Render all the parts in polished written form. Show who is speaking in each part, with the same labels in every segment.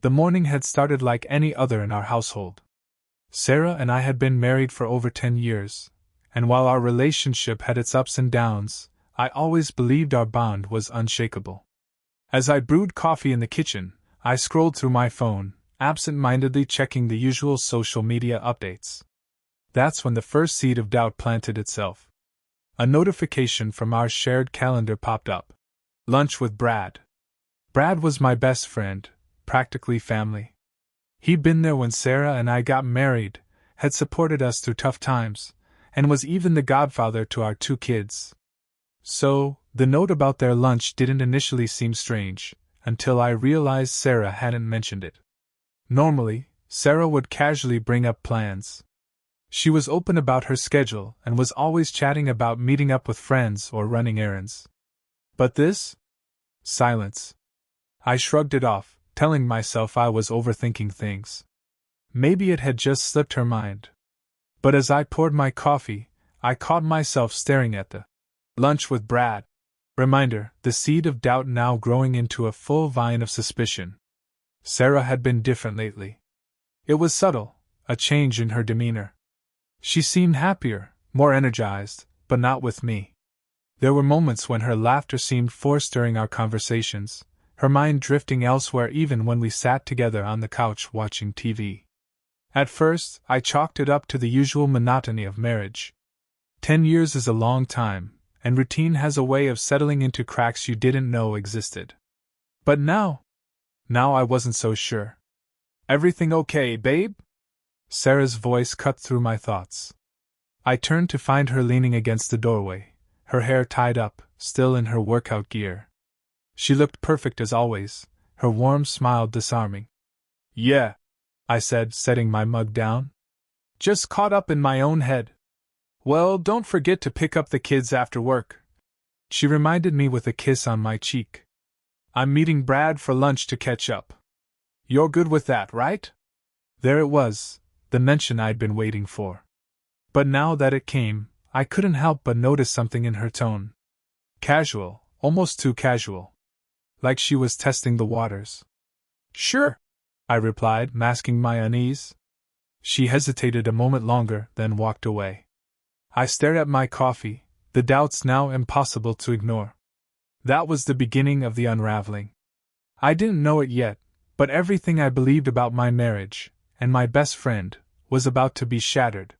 Speaker 1: The morning had started like any other in our household. Sarah and I had been married for over 10 years, and while our relationship had its ups and downs, I always believed our bond was unshakable. As I brewed coffee in the kitchen, I scrolled through my phone, absent-mindedly checking the usual social media updates. That's when the first seed of doubt planted itself. A notification from our shared calendar popped up. Lunch with Brad. Brad was my best friend, practically family. He'd been there when Sarah and I got married, had supported us through tough times, and was even the godfather to our 2 kids. So, the note about their lunch didn't initially seem strange, until I realized Sarah hadn't mentioned it. Normally, Sarah would casually bring up plans. She was open about her schedule and was always chatting about meeting up with friends or running errands. But this? Silence. I shrugged it off, telling myself I was overthinking things. Maybe it had just slipped her mind. But as I poured my coffee, I caught myself staring at the lunch with Brad. Reminder, the seed of doubt now growing into a full vine of suspicion. Sarah had been different lately. It was subtle, a change in her demeanor. She seemed happier, more energized, but not with me. There were moments when her laughter seemed forced during our conversations, her mind drifting elsewhere even when we sat together on the couch watching TV. At first, I chalked it up to the usual monotony of marriage. 10 years is a long time, and routine has a way of settling into cracks you didn't know existed. But now I wasn't so sure. Everything okay, babe? Sarah's voice cut through my thoughts. I turned to find her leaning against the doorway, her hair tied up, still in her workout gear. She looked perfect as always, her warm smile disarming. Yeah, I said, setting my mug down. Just caught up in my own head. Well, don't forget to pick up the kids after work. She reminded me with a kiss on my cheek. I'm meeting Brad for lunch to catch up. You're good with that, right? There it was, the mention I'd been waiting for. But now that it came, I couldn't help but notice something in her tone. Casual, almost too casual. Like she was testing the waters. Sure, I replied, masking my unease. She hesitated a moment longer, then walked away. I stared at my coffee, the doubts now impossible to ignore. That was the beginning of the unraveling. I didn't know it yet, but everything I believed about my marriage, and my best friend, was about to be shattered.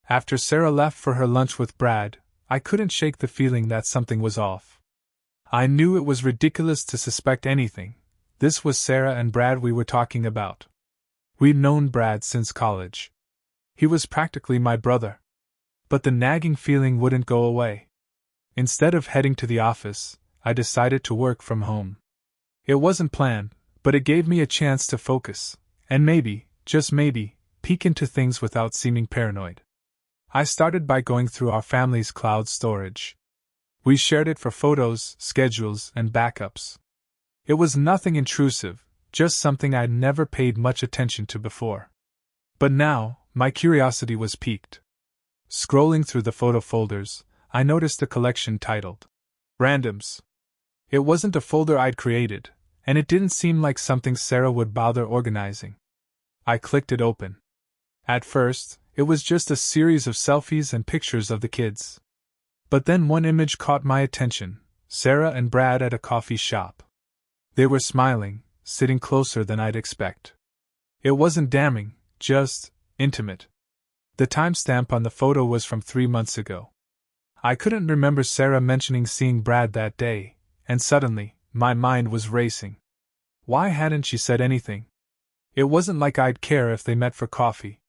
Speaker 1: After Sarah left for her lunch with Brad, I couldn't shake the feeling that something was off. I knew it was ridiculous to suspect anything. This was Sarah and Brad we were talking about. We'd known Brad since college. He was practically my brother. But the nagging feeling wouldn't go away. Instead of heading to the office, I decided to work from home. It wasn't planned, but it gave me a chance to focus, and maybe, just maybe, peek into things without seeming paranoid. I started by going through our family's cloud storage. We shared it for photos, schedules, and backups. It was nothing intrusive, just something I'd never paid much attention to before. But now, my curiosity was piqued. Scrolling through the photo folders, I noticed a collection titled Randoms. It wasn't a folder I'd created, and it didn't seem like something Sarah would bother organizing. I clicked it open. At first, it was just a series of selfies and pictures of the kids. But then one image caught my attention, Sarah and Brad at a coffee shop. They were smiling, sitting closer than I'd expect. It wasn't damning, just intimate. The timestamp on the photo was from 3 months ago. I couldn't remember Sarah mentioning seeing Brad that day, and suddenly, my mind was racing. Why hadn't she said anything? It wasn't like I'd care if they met for coffee.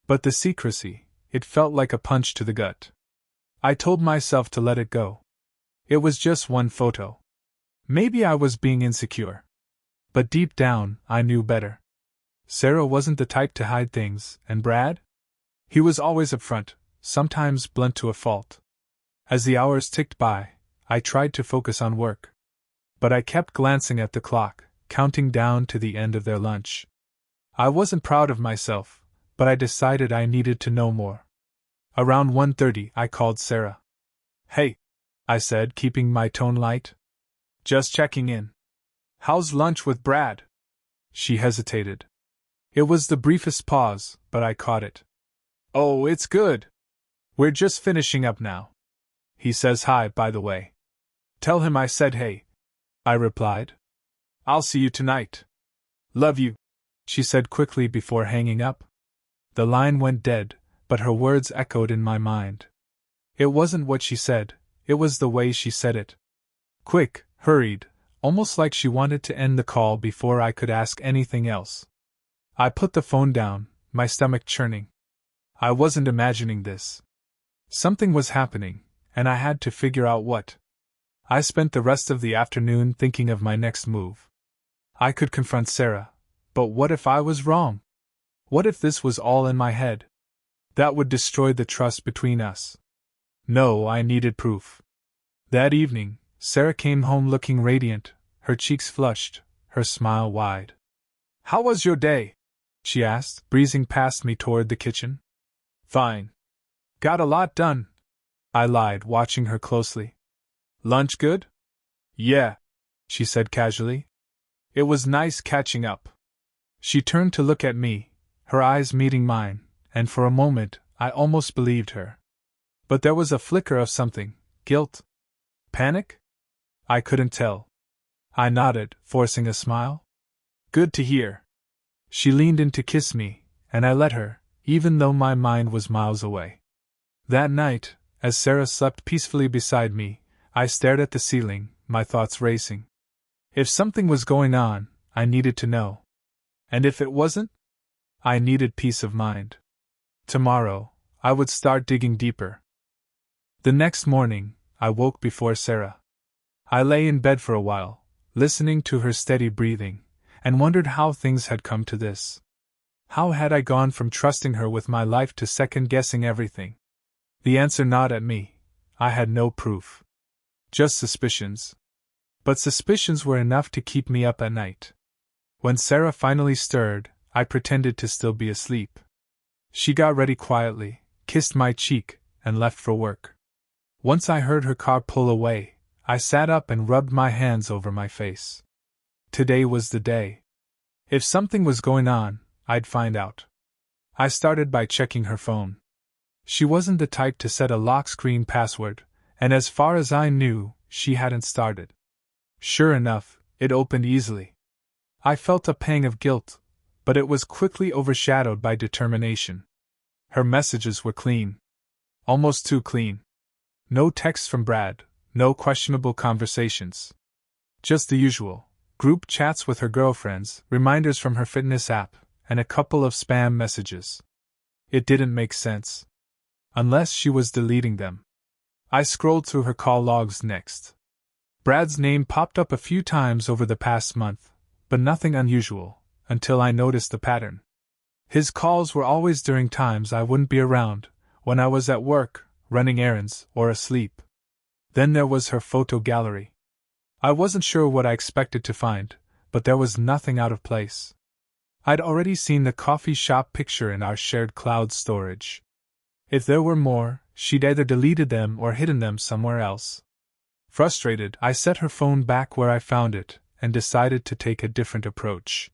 Speaker 1: But the secrecy, it felt like a punch to the gut. I told myself to let it go. It was just one photo. Maybe I was being insecure. But deep down, I knew better. Sarah wasn't the type to hide things, and Brad? He was always upfront, sometimes blunt to a fault. As the hours ticked by, I tried to focus on work. But I kept glancing at the clock, counting down to the end of their lunch. I wasn't proud of myself, but I decided I needed to know more. Around 1:30, I called Sarah. Hey, I said, keeping my tone light. Just checking in. How's lunch with Brad? She hesitated. It was the briefest pause, but I caught it. Oh, it's good. We're just finishing up now. He says hi, by the way. Tell him I said hey, I replied. I'll see you tonight. Love you, she said quickly before hanging up. The line went dead, but her words echoed in my mind. It wasn't what she said, it was the way she said it. Quick, hurried, almost like she wanted to end the call before I could ask anything else. I put the phone down, my stomach churning. I wasn't imagining this. Something was happening, and I had to figure out what. I spent the rest of the afternoon thinking of my next move. I could confront Sarah, but what if I was wrong? What if this was all in my head? That would destroy the trust between us. No, I needed proof. That evening, Sarah came home looking radiant, her cheeks flushed, her smile wide. How was your day? She asked, breezing past me toward the kitchen. Fine. Got a lot done, I lied, watching her closely. Lunch good? Yeah, she said casually. It was nice catching up. She turned to look at me, her eyes meeting mine, and for a moment, I almost believed her. But there was a flicker of something, guilt? Panic? I couldn't tell. I nodded, forcing a smile. Good to hear. She leaned in to kiss me, and I let her, even though my mind was miles away. That night, as Sarah slept peacefully beside me, I stared at the ceiling, my thoughts racing. If something was going on, I needed to know. And if it wasn't? I needed peace of mind. Tomorrow, I would start digging deeper. The next morning, I woke before Sarah. I lay in bed for a while, listening to her steady breathing, and wondered how things had come to this. How had I gone from trusting her with my life to second-guessing everything? The answer gnawed at me. I had no proof. Just suspicions. But suspicions were enough to keep me up at night. When Sarah finally stirred, I pretended to still be asleep. She got ready quietly, kissed my cheek, and left for work. Once I heard her car pull away, I sat up and rubbed my hands over my face. Today was the day. If something was going on, I'd find out. I started by checking her phone. She wasn't the type to set a lock screen password, and as far as I knew, she hadn't started. Sure enough, it opened easily. I felt a pang of guilt, but it was quickly overshadowed by determination. Her messages were clean. Almost too clean. No texts from Brad, no questionable conversations. Just the usual. Group chats with her girlfriends, reminders from her fitness app, and a couple of spam messages. It didn't make sense. Unless she was deleting them. I scrolled through her call logs next. Brad's name popped up a few times over the past month, but nothing unusual, until I noticed the pattern. His calls were always during times I wouldn't be around, when I was at work, running errands, or asleep. Then there was her photo gallery. I wasn't sure what I expected to find, but there was nothing out of place. I'd already seen the coffee shop picture in our shared cloud storage. If there were more, she'd either deleted them or hidden them somewhere else. Frustrated, I set her phone back where I found it, and decided to take a different approach.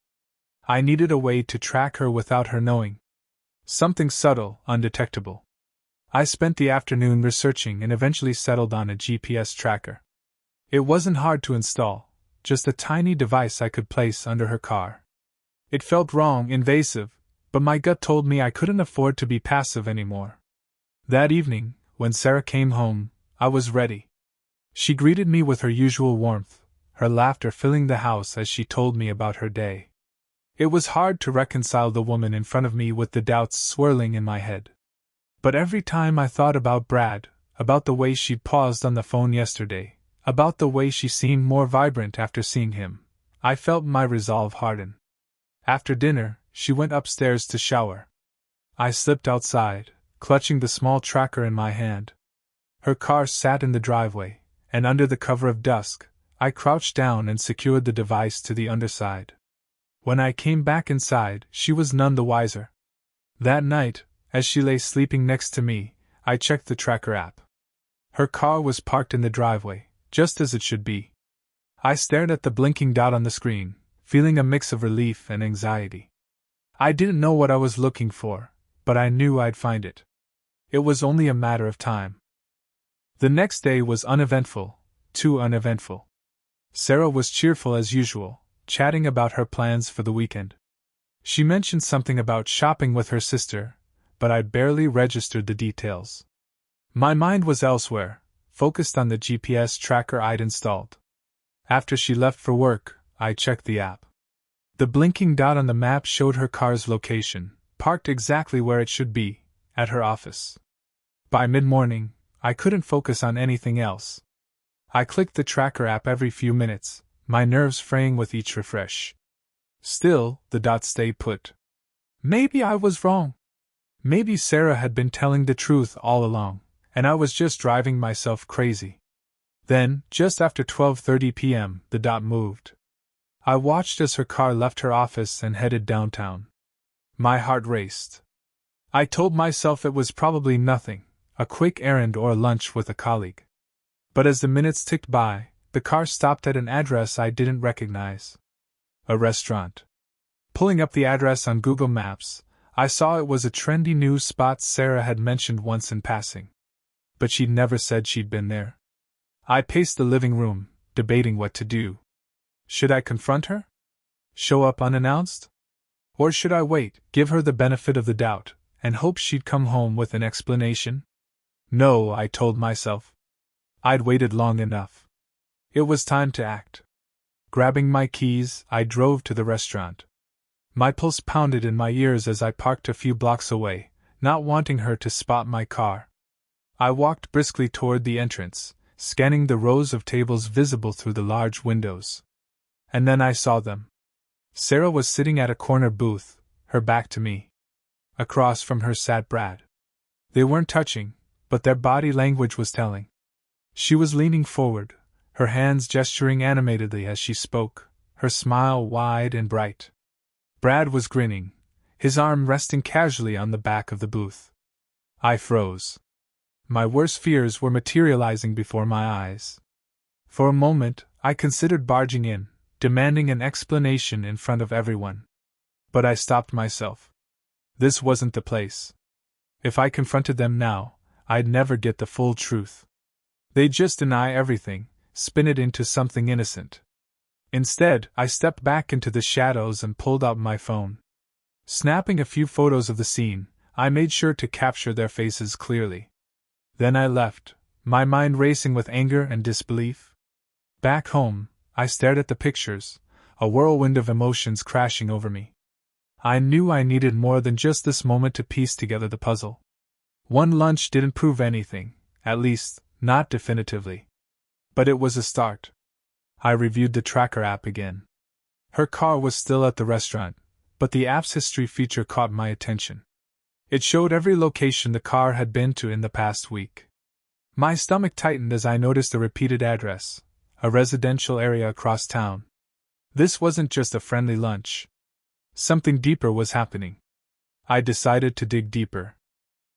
Speaker 1: I needed a way to track her without her knowing. Something subtle, undetectable. I spent the afternoon researching and eventually settled on a GPS tracker. It wasn't hard to install, just a tiny device I could place under her car. It felt wrong, invasive, but my gut told me I couldn't afford to be passive anymore. That evening, when Sarah came home, I was ready. She greeted me with her usual warmth, her laughter filling the house as she told me about her day. It was hard to reconcile the woman in front of me with the doubts swirling in my head. But every time I thought about Brad, about the way she'd paused on the phone yesterday, about the way she seemed more vibrant after seeing him, I felt my resolve harden. After dinner, she went upstairs to shower. I slipped outside, clutching the small tracker in my hand. Her car sat in the driveway, and under the cover of dusk, I crouched down and secured the device to the underside. When I came back inside, she was none the wiser. That night, as she lay sleeping next to me, I checked the tracker app. Her car was parked in the driveway, just as it should be. I stared at the blinking dot on the screen, feeling a mix of relief and anxiety. I didn't know what I was looking for, but I knew I'd find it. It was only a matter of time. The next day was uneventful, too uneventful. Sarah was cheerful as usual, chatting about her plans for the weekend. She mentioned something about shopping with her sister, but I barely registered the details. My mind was elsewhere, focused on the GPS tracker I'd installed. After she left for work, I checked the app. The blinking dot on the map showed her car's location, parked exactly where it should be, at her office. By mid-morning, I couldn't focus on anything else. I clicked the tracker app every few minutes, my nerves fraying with each refresh. Still, the dot stayed put. Maybe I was wrong. Maybe Sarah had been telling the truth all along, and I was just driving myself crazy. Then, just after 12:30 p.m., the dot moved. I watched as her car left her office and headed downtown. My heart raced. I told myself it was probably nothing, a quick errand or lunch with a colleague. But as the minutes ticked by, the car stopped at an address I didn't recognize. A restaurant. Pulling up the address on Google Maps, I saw it was a trendy new spot Sarah had mentioned once in passing. But she'd never said she'd been there. I paced the living room, debating what to do. Should I confront her? Show up unannounced? Or should I wait, give her the benefit of the doubt, and hope she'd come home with an explanation? No, I told myself. I'd waited long enough. It was time to act. Grabbing my keys, I drove to the restaurant. My pulse pounded in my ears as I parked a few blocks away, not wanting her to spot my car. I walked briskly toward the entrance, scanning the rows of tables visible through the large windows. And then I saw them. Sarah was sitting at a corner booth, her back to me. Across from her sat Brad. They weren't touching, but their body language was telling. She was leaning forward, her hands gesturing animatedly as she spoke, her smile wide and bright. Brad was grinning, his arm resting casually on the back of the booth. I froze. My worst fears were materializing before my eyes. For a moment, I considered barging in, demanding an explanation in front of everyone. But I stopped myself. This wasn't the place. If I confronted them now, I'd never get the full truth. They'd just deny everything, spin it into something innocent. Instead, I stepped back into the shadows and pulled out my phone. Snapping a few photos of the scene, I made sure to capture their faces clearly. Then I left, my mind racing with anger and disbelief. Back home, I stared at the pictures, a whirlwind of emotions crashing over me. I knew I needed more than just this moment to piece together the puzzle. One lunch didn't prove anything, at least, not definitively. But it was a start. I reviewed the tracker app again. Her car was still at the restaurant, but the app's history feature caught my attention. It showed every location the car had been to in the past week. My stomach tightened as I noticed a repeated address, a residential area across town. This wasn't just a friendly lunch. Something deeper was happening. I decided to dig deeper.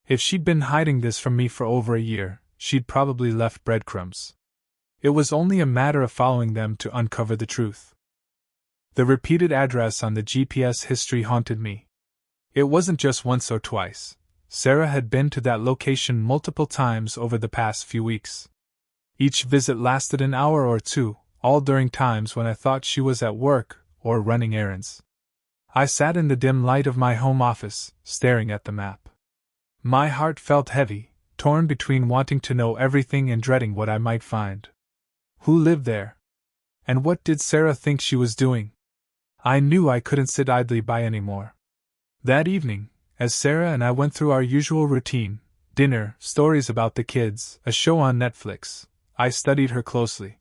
Speaker 1: If she'd been hiding this from me for over a year, she'd probably left breadcrumbs. It was only a matter of following them to uncover the truth. The repeated address on the GPS history haunted me. It wasn't just once or twice. Sarah had been to that location multiple times over the past few weeks. Each visit lasted an hour or two, all during times when I thought she was at work or running errands. I sat in the dim light of my home office, staring at the map. My heart felt heavy, torn between wanting to know everything and dreading what I might find. Who lived there? And what did Sarah think she was doing? I knew I couldn't sit idly by anymore. That evening, as Sarah and I went through our usual routine, dinner, stories about the kids, a show on Netflix, I studied her closely.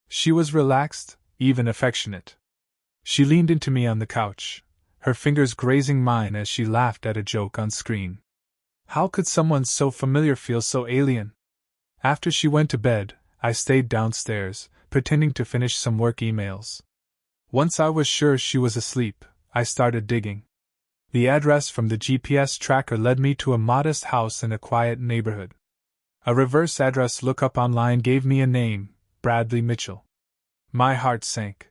Speaker 1: She was relaxed, even affectionate. She leaned into me on the couch, her fingers grazing mine as she laughed at a joke on screen. How could someone so familiar feel so alien? After she went to bed, I stayed downstairs, pretending to finish some work emails. Once I was sure she was asleep, I started digging. The address from the GPS tracker led me to a modest house in a quiet neighborhood. A reverse address lookup online gave me a name, Bradley Mitchell. My heart sank.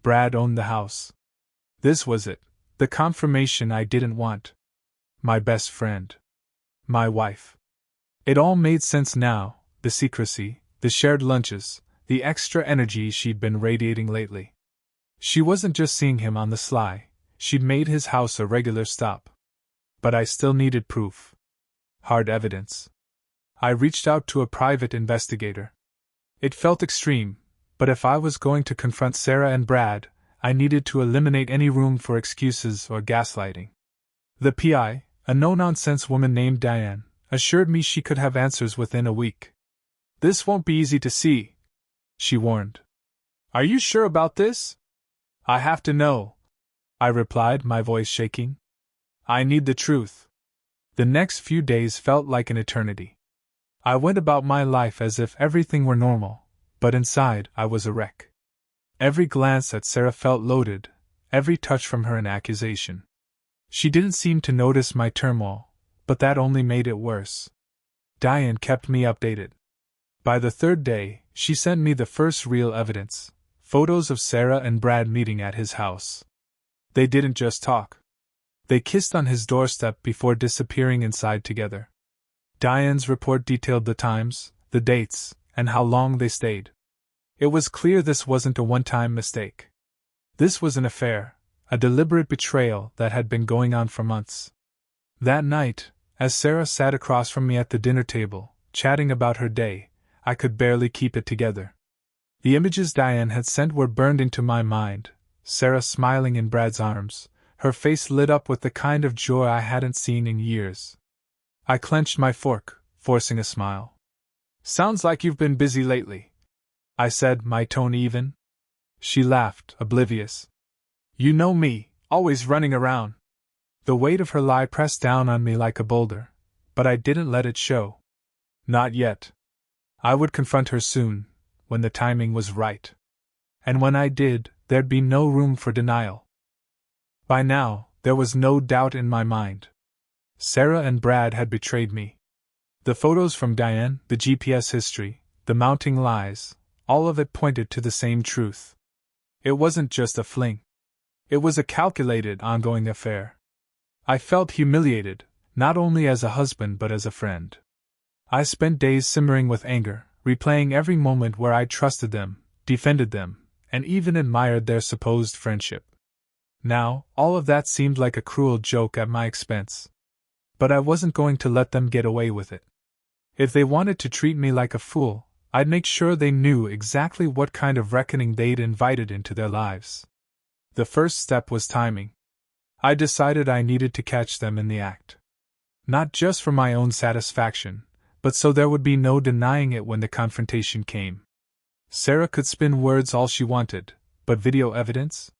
Speaker 1: Brad owned the house. This was it, the confirmation I didn't want. My best friend. My wife. It all made sense now, the secrecy, the shared lunches, the extra energy she'd been radiating lately. She wasn't just seeing him on the sly, she'd made his house a regular stop. But I still needed proof. Hard evidence. I reached out to a private investigator. It felt extreme, but if I was going to confront Sarah and Brad, I needed to eliminate any room for excuses or gaslighting. The PI, a no-nonsense woman named Diane, assured me she could have answers within a week. "This won't be easy to see," she warned. "Are you sure about this?" "I have to know," I replied, my voice shaking. "I need the truth." The next few days felt like an eternity. I went about my life as if everything were normal, but inside I was a wreck. Every glance at Sarah felt loaded, every touch from her an accusation. She didn't seem to notice my turmoil, but that only made it worse. Diane kept me updated. By the third day, she sent me the first real evidence, photos of Sarah and Brad meeting at his house. They didn't just talk. They kissed on his doorstep before disappearing inside together. Diane's report detailed the times, the dates, and how long they stayed. It was clear this wasn't a one-time mistake. This was an affair, a deliberate betrayal that had been going on for months. That night, as Sarah sat across from me at the dinner table, chatting about her day, I could barely keep it together. The images Diane had sent were burned into my mind, Sarah smiling in Brad's arms, her face lit up with the kind of joy I hadn't seen in years. I clenched my fork, forcing a smile. "Sounds like you've been busy lately," I said, my tone even. She laughed, oblivious. "You know me, always running around." The weight of her lie pressed down on me like a boulder, but I didn't let it show. Not yet. I would confront her soon, when the timing was right. And when I did, there'd be no room for denial. By now, there was no doubt in my mind. Sarah and Brad had betrayed me. The photos from Diane, the GPS history, the mounting lies, all of it pointed to the same truth. It wasn't just a fling. It was a calculated, ongoing affair. I felt humiliated, not only as a husband but as a friend. I spent days simmering with anger, replaying every moment where I trusted them, defended them, and even admired their supposed friendship. Now, all of that seemed like a cruel joke at my expense. But I wasn't going to let them get away with it. If they wanted to treat me like a fool, I'd make sure they knew exactly what kind of reckoning they'd invited into their lives. The first step was timing. I decided I needed to catch them in the act. Not just for my own satisfaction, but so there would be no denying it when the confrontation came. Sarah could spin words all she wanted, but video evidence?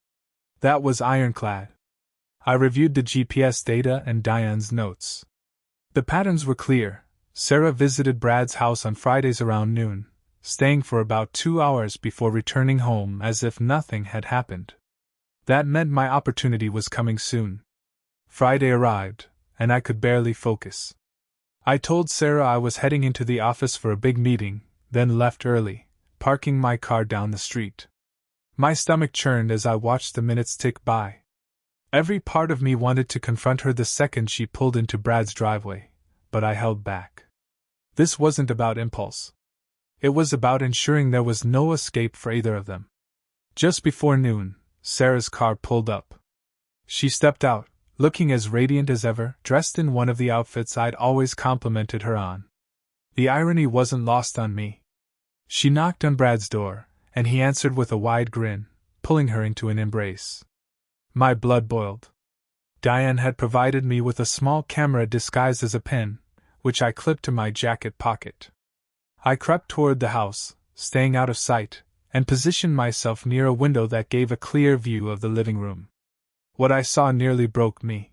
Speaker 1: That was ironclad. I reviewed the GPS data and Diane's notes. The patterns were clear. Sarah visited Brad's house on Fridays around noon, staying for about 2 hours before returning home as if nothing had happened. That meant my opportunity was coming soon. Friday arrived, and I could barely focus. I told Sarah I was heading into the office for a big meeting, then left early, parking my car down the street. My stomach churned as I watched the minutes tick by. Every part of me wanted to confront her the second she pulled into Brad's driveway, but I held back. This wasn't about impulse. It was about ensuring there was no escape for either of them. Just before noon, Sarah's car pulled up. She stepped out, looking as radiant as ever, dressed in one of the outfits I'd always complimented her on. The irony wasn't lost on me. She knocked on Brad's door, and he answered with a wide grin, pulling her into an embrace. My blood boiled. Diane had provided me with a small camera disguised as a pen, which I clipped to my jacket pocket. I crept toward the house, staying out of sight, and positioned myself near a window that gave a clear view of the living room. What I saw nearly broke me.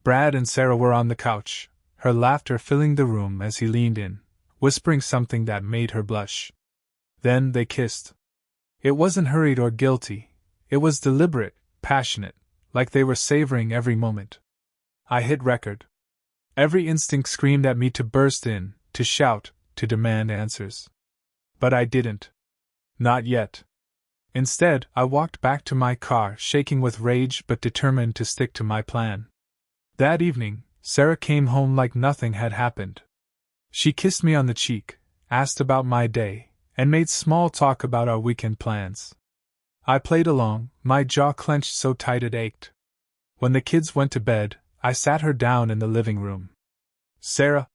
Speaker 1: Brad and Sarah were on the couch, her laughter filling the room as he leaned in, whispering something that made her blush. Then they kissed. It wasn't hurried or guilty, it was deliberate, passionate, like they were savoring every moment. I hit record. Every instinct screamed at me to burst in, to shout, to demand answers. But I didn't. Not yet. Instead, I walked back to my car, shaking with rage but determined to stick to my plan. That evening, Sarah came home like nothing had happened. She kissed me on the cheek, asked about my day, and made small talk about our weekend plans. I played along, my jaw clenched so tight it ached. When the kids went to bed, I sat her down in the living room. "Sarah,"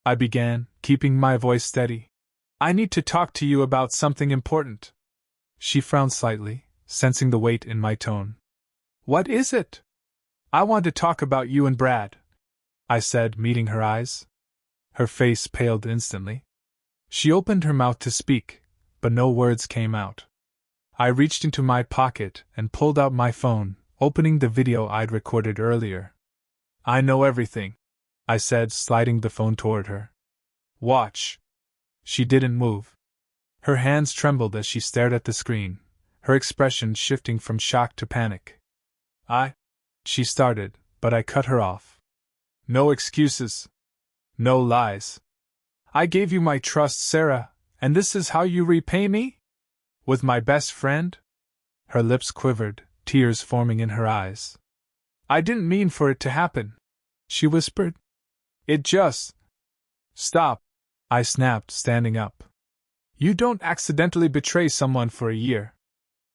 Speaker 1: I began, keeping my voice steady, "I need to talk to you about something important." She frowned slightly, sensing the weight in my tone. "What is it?" "I want to talk about you and Brad," I said, meeting her eyes. Her face paled instantly. She opened her mouth to speak, but no words came out. I reached into my pocket and pulled out my phone, opening the video I'd recorded earlier. "I know everything," I said, sliding the phone toward her. "Watch." She didn't move. Her hands trembled as she stared at the screen, her expression shifting from shock to panic. She started, but I cut her off. "No excuses. No lies. I gave you my trust, Sarah, and this is how you repay me? With my best friend?" Her lips quivered, tears forming in her eyes. "I didn't mean for it to happen," she whispered. "It just—" "Stop," I snapped, standing up. "You don't accidentally betray someone for a year.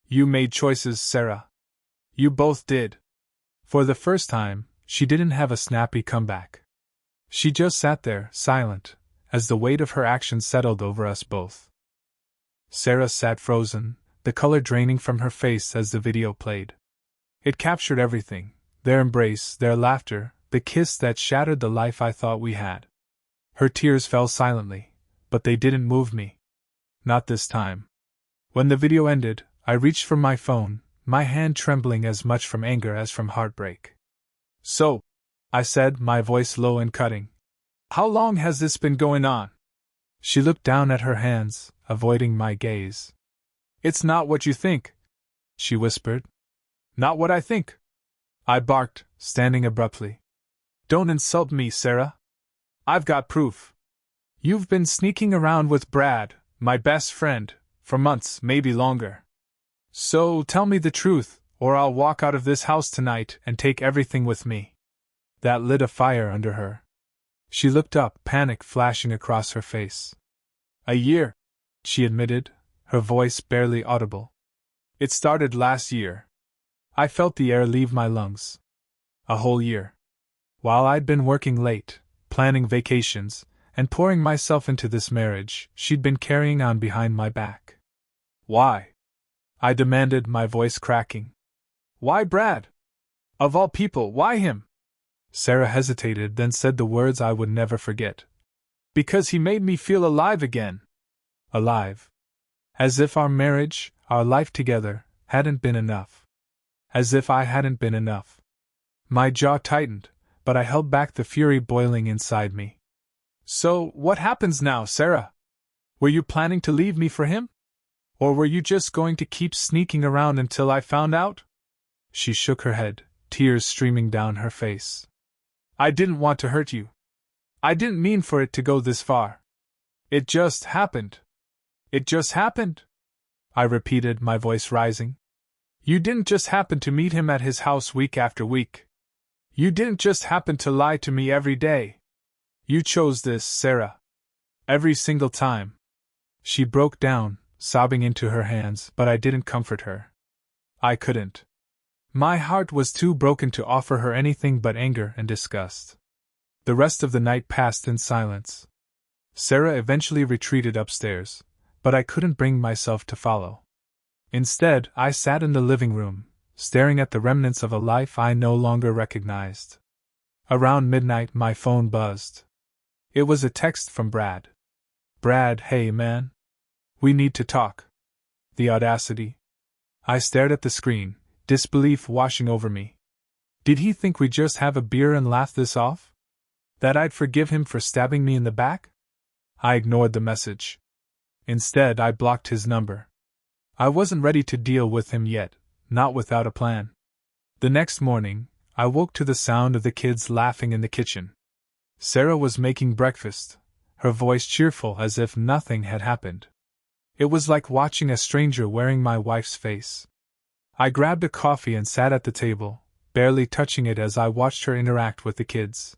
Speaker 1: You made choices, Sarah. You both did." For the first time, she didn't have a snappy comeback. She just sat there, silent, as the weight of her actions settled over us both. Sarah sat frozen, the color draining from her face as the video played. It captured everything: their embrace, their laughter, the kiss that shattered the life I thought we had. Her tears fell silently, but they didn't move me. Not this time. When the video ended, I reached for my phone, my hand trembling as much from anger as from heartbreak. "So," I said, my voice low and cutting, "how long has this been going on?" She looked down at her hands, avoiding my gaze. "It's not what you think," she whispered. "Not what I think," I barked, standing abruptly. "Don't insult me, Sarah. I've got proof. You've been sneaking around with Brad, my best friend, for months, maybe longer. So tell me the truth, or I'll walk out of this house tonight and take everything with me." That lit a fire under her. She looked up, panic flashing across her face. "A year," she admitted, her voice barely audible. "It started last year." I felt the air leave my lungs. A whole year. While I'd been working late, planning vacations, and pouring myself into this marriage, she'd been carrying on behind my back. "Why?" I demanded, my voice cracking. "Why Brad? Of all people, why him?" Sarah hesitated, then said the words I would never forget. "Because he made me feel alive again." Alive. As if our marriage, our life together, hadn't been enough. As if I hadn't been enough. My jaw tightened, but I held back the fury boiling inside me. "So, what happens now, Sarah? Were you planning to leave me for him? Or were you just going to keep sneaking around until I found out?" She shook her head, tears streaming down her face. "I didn't want to hurt you. I didn't mean for it to go this far. It just happened. It just happened," I repeated, my voice rising. "You didn't just happen to meet him at his house week after week. You didn't just happen to lie to me every day. You chose this, Sarah. Every single time." She broke down, sobbing into her hands, but I didn't comfort her. I couldn't. My heart was too broken to offer her anything but anger and disgust. The rest of the night passed in silence. Sarah eventually retreated upstairs, but I couldn't bring myself to follow. Instead, I sat in the living room, staring at the remnants of a life I no longer recognized. Around midnight, my phone buzzed. It was a text from Brad. "Brad, hey man. We need to talk." The audacity. I stared at the screen, disbelief washing over me. Did he think we'd just have a beer and laugh this off? That I'd forgive him for stabbing me in the back? I ignored the message. Instead, I blocked his number. I wasn't ready to deal with him yet, not without a plan. The next morning, I woke to the sound of the kids laughing in the kitchen. Sarah was making breakfast, her voice cheerful as if nothing had happened. It was like watching a stranger wearing my wife's face. I grabbed a coffee and sat at the table, barely touching it as I watched her interact with the kids.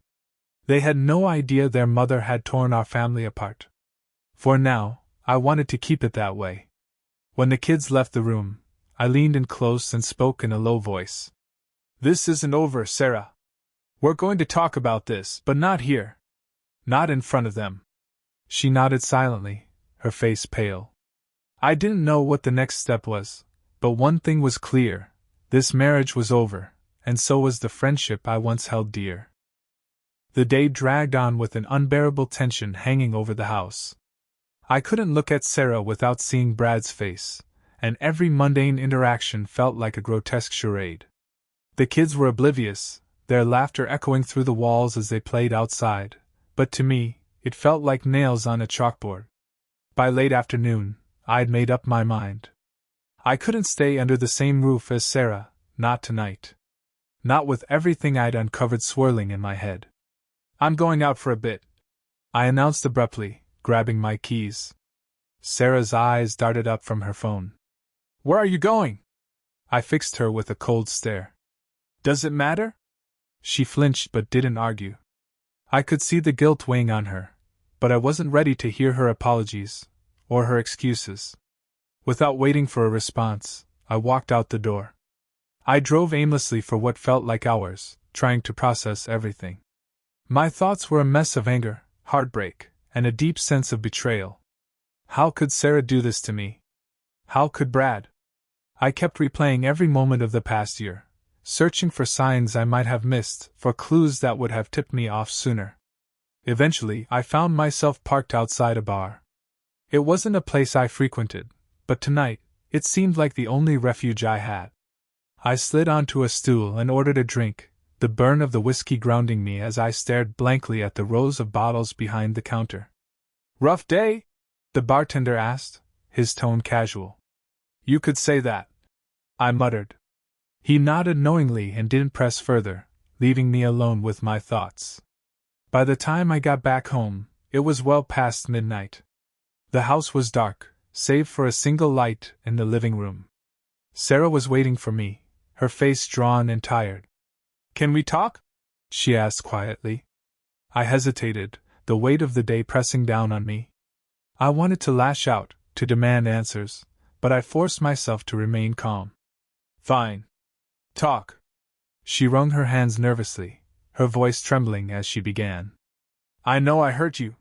Speaker 1: They had no idea their mother had torn our family apart. For now, I wanted to keep it that way. When the kids left the room, I leaned in close and spoke in a low voice. "This isn't over, Sarah. We're going to talk about this, but not here. Not in front of them." She nodded silently, her face pale. I didn't know what the next step was, but one thing was clear: this marriage was over, and so was the friendship I once held dear. The day dragged on with an unbearable tension hanging over the house. I couldn't look at Sarah without seeing Brad's face, and every mundane interaction felt like a grotesque charade. The kids were oblivious, their laughter echoing through the walls as they played outside, but to me, it felt like nails on a chalkboard. By late afternoon, I'd made up my mind. I couldn't stay under the same roof as Sarah, not tonight. Not with everything I'd uncovered swirling in my head. "I'm going out for a bit," I announced abruptly, grabbing my keys. Sarah's eyes darted up from her phone. "Where are you going?" I fixed her with a cold stare. "Does it matter?" She flinched but didn't argue. I could see the guilt weighing on her, but I wasn't ready to hear her apologies, or her excuses. Without waiting for a response, I walked out the door. I drove aimlessly for what felt like hours, trying to process everything. My thoughts were a mess of anger, heartbreak, and a deep sense of betrayal. How could Sarah do this to me? How could Brad? I kept replaying every moment of the past year, searching for signs I might have missed, for clues that would have tipped me off sooner. Eventually, I found myself parked outside a bar. It wasn't a place I frequented, but tonight, it seemed like the only refuge I had. I slid onto a stool and ordered a drink, the burn of the whiskey grounding me as I stared blankly at the rows of bottles behind the counter. "Rough day?" the bartender asked, his tone casual. "You could say that," I muttered. He nodded knowingly and didn't press further, leaving me alone with my thoughts. By the time I got back home, it was well past midnight. The house was dark, save for a single light in the living room. Sarah was waiting for me, her face drawn and tired. "Can we talk?" she asked quietly. I hesitated, the weight of the day pressing down on me. I wanted to lash out, to demand answers, but I forced myself to remain calm. "Fine. Talk." She wrung her hands nervously, her voice trembling as she began. "I know I hurt you.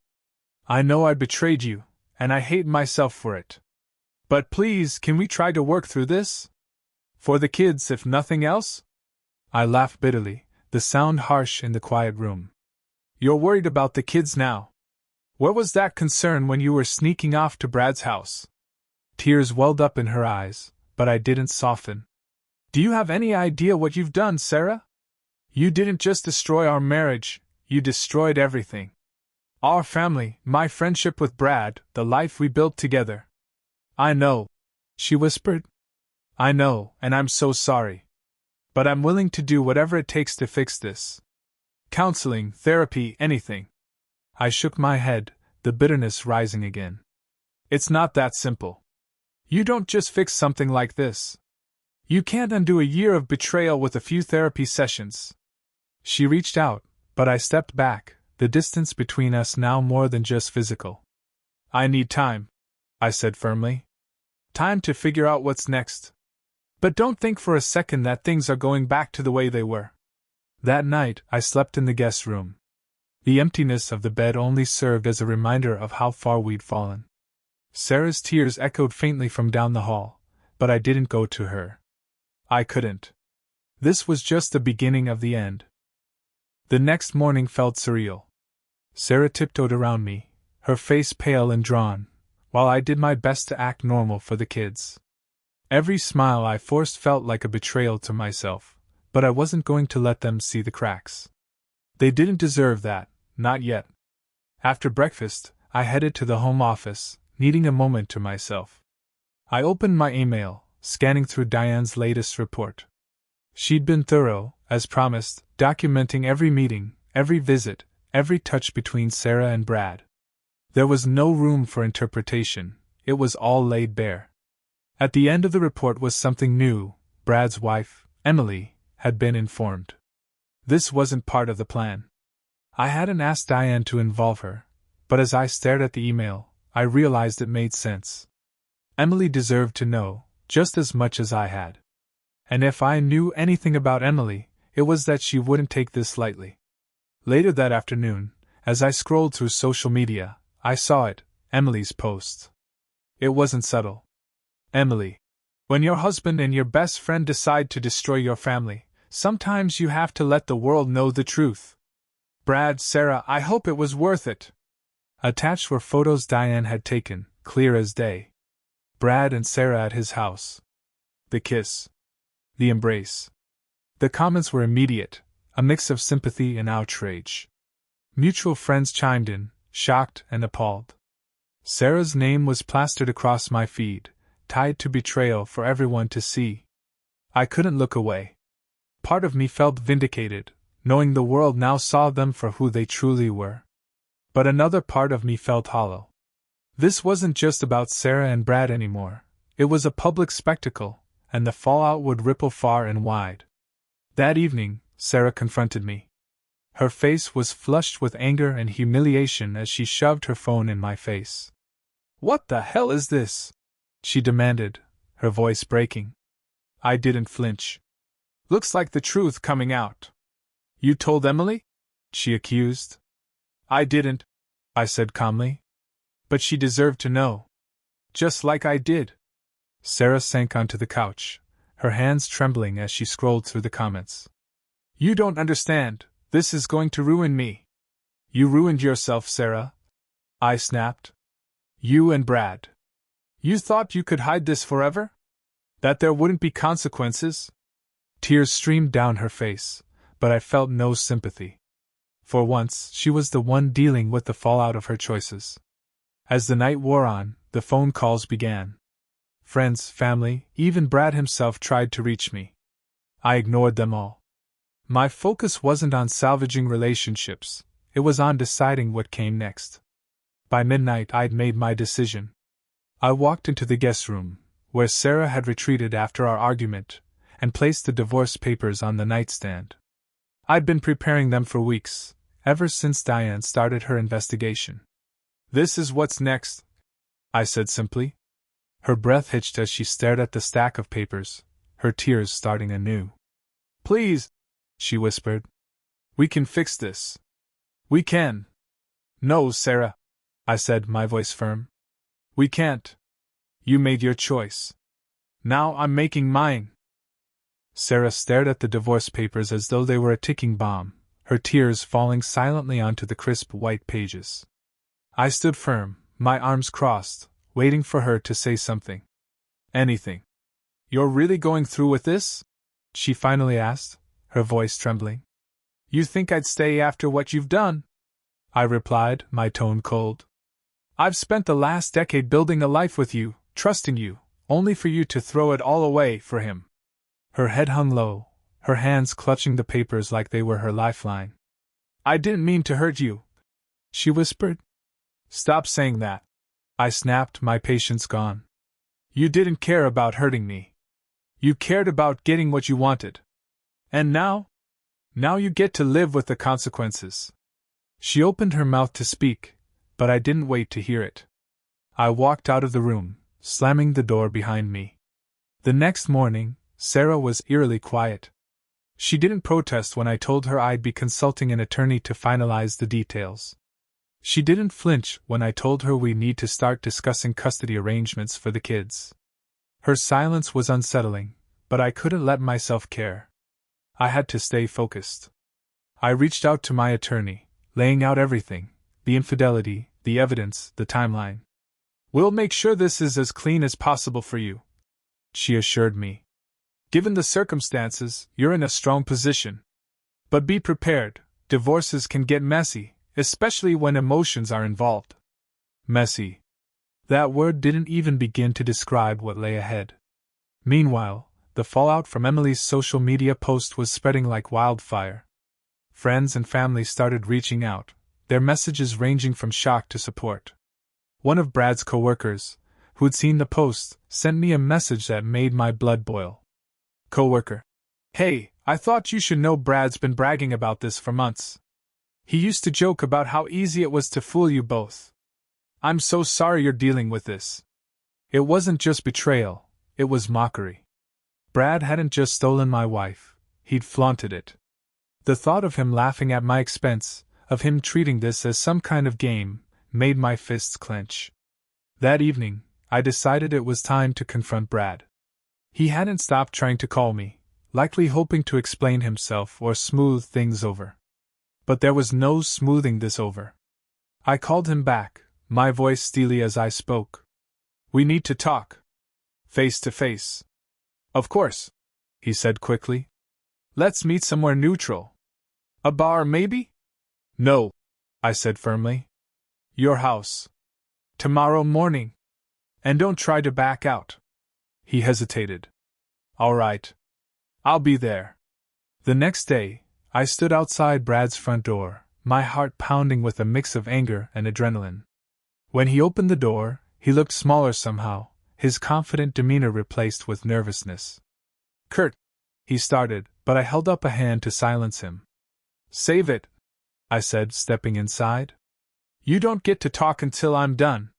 Speaker 1: I know I betrayed you, and I hate myself for it. But please, can we try to work through this? For the kids, if nothing else?" I laughed bitterly, the sound harsh in the quiet room. "You're worried about the kids now. Where was that concern when you were sneaking off to Brad's house?" Tears welled up in her eyes, but I didn't soften. "Do you have any idea what you've done, Sarah? You didn't just destroy our marriage, you destroyed everything. Our family, my friendship with Brad, the life we built together." "I know," she whispered. "I know, and I'm so sorry. But I'm willing to do whatever it takes to fix this. Counseling, therapy, anything." I shook my head, the bitterness rising again. "It's not that simple. You don't just fix something like this. You can't undo a year of betrayal with a few therapy sessions." She reached out, but I stepped back, the distance between us now more than just physical. "I need time," I said firmly. "Time to figure out what's next. But don't think for a second that things are going back to the way they were." That night, I slept in the guest room. The emptiness of the bed only served as a reminder of how far we'd fallen. Sarah's tears echoed faintly from down the hall, but I didn't go to her. I couldn't. This was just the beginning of the end. The next morning felt surreal. Sarah tiptoed around me, her face pale and drawn, while I did my best to act normal for the kids. Every smile I forced felt like a betrayal to myself, but I wasn't going to let them see the cracks. They didn't deserve that, not yet. After breakfast, I headed to the home office, needing a moment to myself. I opened my email, scanning through Diane's latest report. She'd been thorough, as promised, documenting every meeting, every visit, every touch between Sarah and Brad. There was no room for interpretation, it was all laid bare. At the end of the report was something new. Brad's wife, Emily, had been informed. This wasn't part of the plan. I hadn't asked Diane to involve her, but as I stared at the email, I realized it made sense. Emily deserved to know, just as much as I had. And if I knew anything about Emily, it was that she wouldn't take this lightly. Later that afternoon, as I scrolled through social media, I saw it, Emily's post. It wasn't subtle. Emily. When your husband and your best friend decide to destroy your family, sometimes you have to let the world know the truth. Brad, Sarah, I hope it was worth it. Attached were photos Diane had taken, clear as day. Brad and Sarah at his house. The kiss. The embrace. The comments were immediate, a mix of sympathy and outrage. Mutual friends chimed in, shocked and appalled. Sarah's name was plastered across my feed, tied to betrayal for everyone to see. I couldn't look away. Part of me felt vindicated, knowing the world now saw them for who they truly were. But another part of me felt hollow. This wasn't just about Sarah and Brad anymore. It was a public spectacle, and the fallout would ripple far and wide. That evening, Sarah confronted me. Her face was flushed with anger and humiliation as she shoved her phone in my face. "What the hell is this?" she demanded, her voice breaking. I didn't flinch. "Looks like the truth coming out." "You told Emily?" she accused. "I didn't," I said calmly. "But she deserved to know. Just like I did." Sarah sank onto the couch, her hands trembling as she scrolled through the comments. "You don't understand. This is going to ruin me." "You ruined yourself, Sarah," I snapped. "You and Brad. You thought you could hide this forever? That there wouldn't be consequences?" Tears streamed down her face, but I felt no sympathy. For once, she was the one dealing with the fallout of her choices. As the night wore on, the phone calls began. Friends, family, even Brad himself tried to reach me. I ignored them all. My focus wasn't on salvaging relationships, it was on deciding what came next. By midnight, I'd made my decision. I walked into the guest room, where Sarah had retreated after our argument, and placed the divorce papers on the nightstand. I'd been preparing them for weeks, ever since Diane started her investigation. "This is what's next," I said simply. Her breath hitched as she stared at the stack of papers, her tears starting anew. "Please," she whispered. "We can fix this. We can." "No, Sarah," I said, my voice firm. "We can't. You made your choice. Now I'm making mine." Sarah stared at the divorce papers as though they were a ticking bomb, her tears falling silently onto the crisp white pages. I stood firm, my arms crossed, waiting for her to say something. "Anything. You're really going through with this?" she finally asked, her voice trembling. "You think I'd stay after what you've done?" I replied, my tone cold. "I've spent the last decade building a life with you, trusting you, only for you to throw it all away for him." Her head hung low, her hands clutching the papers like they were her lifeline. "I didn't mean to hurt you," she whispered. "Stop saying that," I snapped, my patience gone. "You didn't care about hurting me. You cared about getting what you wanted. And now? Now you get to live with the consequences." She opened her mouth to speak, but I didn't wait to hear it. I walked out of the room, slamming the door behind me. The next morning, Sarah was eerily quiet. She didn't protest when I told her I'd be consulting an attorney to finalize the details. She didn't flinch when I told her we need to start discussing custody arrangements for the kids. Her silence was unsettling, but I couldn't let myself care. I had to stay focused. I reached out to my attorney, laying out everything, the infidelity, the evidence, the timeline. "We'll make sure this is as clean as possible for you," she assured me. "Given the circumstances, you're in a strong position. But be prepared, divorces can get messy, especially when emotions are involved." Messy. That word didn't even begin to describe what lay ahead. Meanwhile, the fallout from Emily's social media post was spreading like wildfire. Friends and family started reaching out, their messages ranging from shock to support. One of Brad's coworkers, who'd seen the post, sent me a message that made my blood boil. Coworker. Hey, I thought you should know Brad's been bragging about this for months. He used to joke about how easy it was to fool you both. I'm so sorry you're dealing with this. It wasn't just betrayal, it was mockery. Brad hadn't just stolen my wife, he'd flaunted it. The thought of him laughing at my expense, of him treating this as some kind of game, made my fists clench. That evening, I decided it was time to confront Brad. He hadn't stopped trying to call me, likely hoping to explain himself or smooth things over. But there was no smoothing this over. I called him back, my voice steely as I spoke. We need to talk. Face to face. Of course, he said quickly. Let's meet somewhere neutral. A bar, maybe? No, I said firmly. Your house. Tomorrow morning. And don't try to back out. He hesitated. All right. I'll be there. The next day, I stood outside Brad's front door, my heart pounding with a mix of anger and adrenaline. When he opened the door, he looked smaller somehow, his confident demeanor replaced with nervousness. Kurt, he started, but I held up a hand to silence him. Save it, I said, stepping inside. You don't get to talk until I'm done.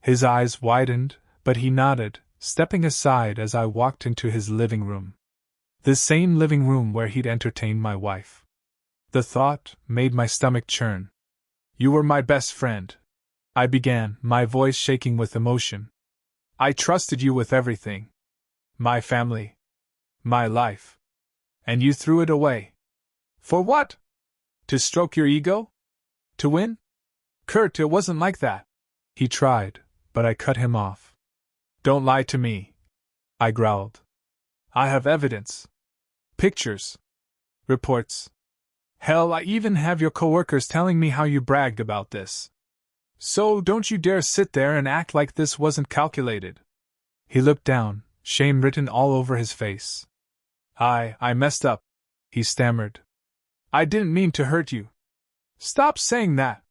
Speaker 1: His eyes widened, but he nodded, stepping aside as I walked into his living room. The same living room where he'd entertained my wife. The thought made my stomach churn. You were my best friend, I began, my voice shaking with emotion. I trusted you with everything. My family. My life. And you threw it away. For what? To stroke your ego? To win? Kurt, it wasn't like that. He tried, but I cut him off. Don't lie to me, I growled. I have evidence. Pictures. Reports. Hell, I even have your coworkers telling me how you bragged about this. So don't you dare sit there and act like this wasn't calculated. He looked down, shame written all over his face. I messed up, he stammered. I didn't mean to hurt you. Stop saying that,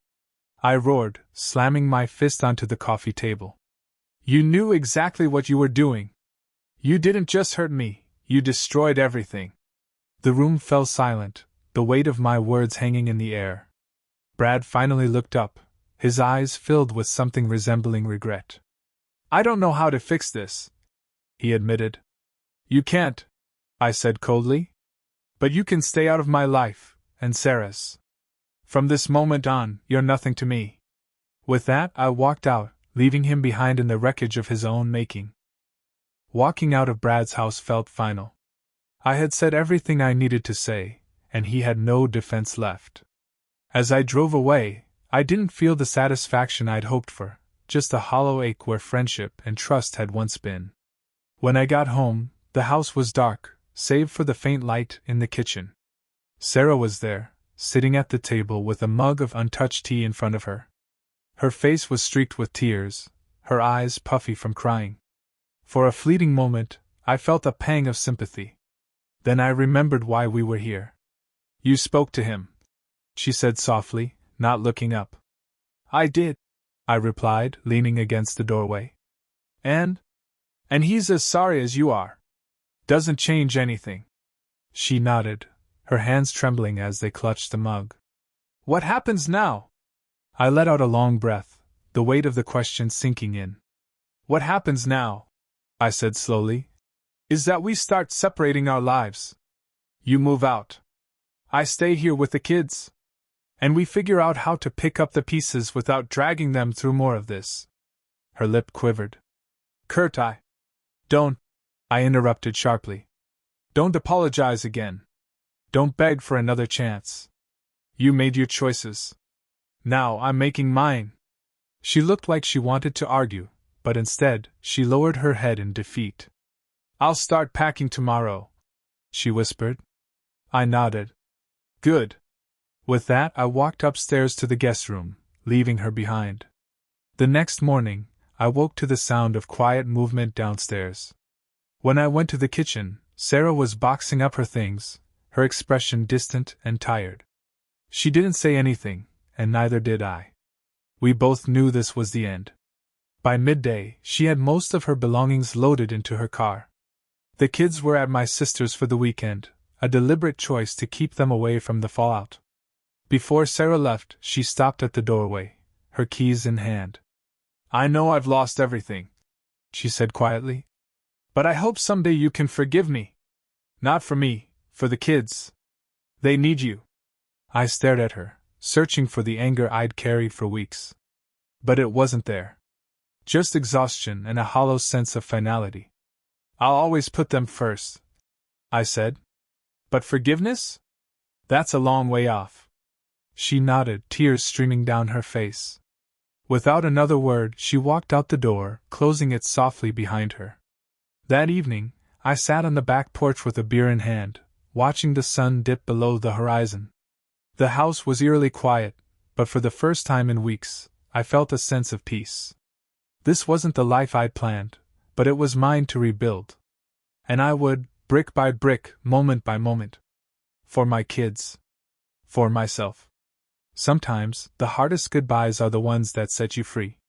Speaker 1: I roared, slamming my fist onto the coffee table. You knew exactly what you were doing. You didn't just hurt me, you destroyed everything. The room fell silent, the weight of my words hanging in the air. Brad finally looked up, his eyes filled with something resembling regret. I don't know how to fix this, he admitted. You can't, I said coldly. But you can stay out of my life, and Sarah's. From this moment on, you're nothing to me. With that, I walked out, leaving him behind in the wreckage of his own making. Walking out of Brad's house felt final. I had said everything I needed to say, and he had no defense left. As I drove away, I didn't feel the satisfaction I'd hoped for, just a hollow ache where friendship and trust had once been. When I got home, the house was dark, save for the faint light in the kitchen. Sarah was there, sitting at the table with a mug of untouched tea in front of her. Her face was streaked with tears, her eyes puffy from crying. For a fleeting moment, I felt a pang of sympathy. Then I remembered why we were here. You spoke to him, she said softly, not looking up. I did, I replied, leaning against the doorway. And he's as sorry as you are. Doesn't change anything. She nodded, her hands trembling as they clutched the mug. What happens now? I let out a long breath, the weight of the question sinking in. What happens now, I said slowly, is that we start separating our lives. You move out. I stay here with the kids. And we figure out how to pick up the pieces without dragging them through more of this. Her lip quivered. Kurt, Don't, I interrupted sharply. Don't apologize again. Don't beg for another chance. You made your choices. Now I'm making mine. She looked like she wanted to argue, but instead, she lowered her head in defeat. I'll start packing tomorrow, she whispered. I nodded. Good. With that, I walked upstairs to the guest room, leaving her behind. The next morning, I woke to the sound of quiet movement downstairs. When I went to the kitchen, Sarah was boxing up her things, her expression distant and tired. She didn't say anything, and neither did I. We both knew this was the end. By midday, she had most of her belongings loaded into her car. The kids were at my sister's for the weekend, a deliberate choice to keep them away from the fallout. Before Sarah left, she stopped at the doorway, her keys in hand. "I know I've lost everything," she said quietly. "But I hope someday you can forgive me. Not for me, for the kids. They need you." I stared at her, searching for the anger I'd carried for weeks. But it wasn't there. Just exhaustion and a hollow sense of finality. "I'll always put them first," I said. "But forgiveness? That's a long way off." She nodded, tears streaming down her face. Without another word, she walked out the door, closing it softly behind her. That evening, I sat on the back porch with a beer in hand, watching the sun dip below the horizon. The house was eerily quiet, but for the first time in weeks, I felt a sense of peace. This wasn't the life I'd planned, but it was mine to rebuild. And I would, brick by brick, moment by moment. For my kids. For myself. Sometimes, the hardest goodbyes are the ones that set you free.